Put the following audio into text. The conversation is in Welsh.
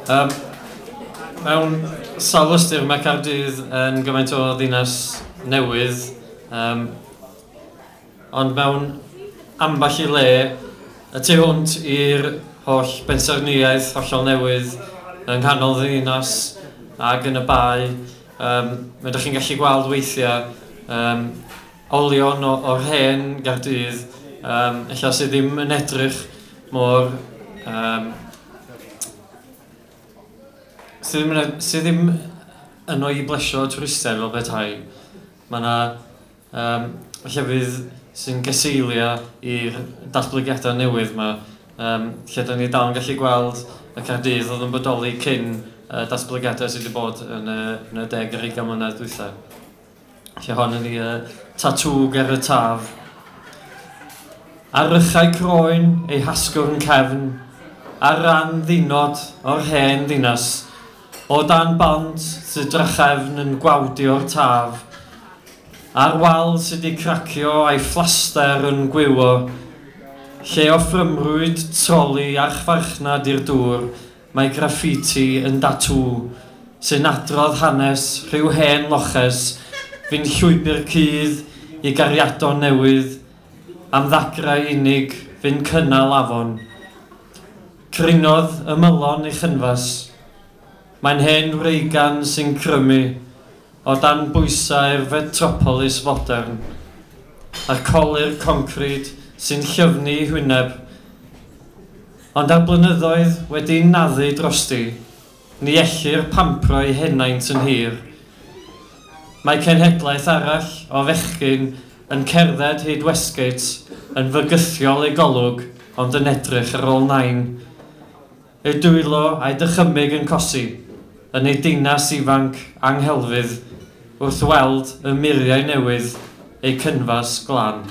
Mewn sawl ystyr mae Caerdydd yn gymaint o ddinas newydd, ond mewn ambell i le, y tu hwnt i'r holl bensaerniaeth hollol newydd yng nghanol ddinas ac yn y bae, mae ydych chi'n gallu gweld weithiau olion o'r hen Gaerdydd, ella sydd ddim yn edrych mor sydd ddim yn o'i blesio twristau fel betai. Mae yna llefydd sy'n geseilia i'r datblygiadau newydd yma, lle da ni dal yn gallu gweld y Caerdydd oedd yn bodoli cyn datblygiadau sydd wedi bod yn y 10 ar 20 mlynedd dwytha. Lle hon yn ei Tatŵ ger y Taf. Ar rychau croen ei hasgwrn cefn, ar ran ddinod o'r hen ddinas, o dan bont sydd drachefn yn gwawdio'r taf, ar wal sydd wedi cracio a'i fflaster yn gwywo, lle o ffrymrwyd troli a'ch farchnad i'r dŵr, mae graffiti yn datŵ, sy'n adrodd hanes rhyw hen loches, fi'n llwybr cudd i gariadon newydd, am ddagrau unig fi'n cynnal afon. Crinodd y mylon i chynfas, mae'n hen wreigan sy'n crymu o dan bwysau'r fetropolis fodern, a'r colir concrit sy'n llyfnu hwyneb. Ond ar blynyddoedd wedi'i naddu drosti, ni ellir pampro'i henaint yn hir. Mae cenhedlaeth arall o fechgyn yn cerdded hyd Westgate yn fygythiol ei golwg ond yn edrych ar ôl nain. Ei dwylo a'i dychymyg yn cosi yn ei dinas ifanc anghelfydd wrth weld y muriau newydd ei cynfas Glan.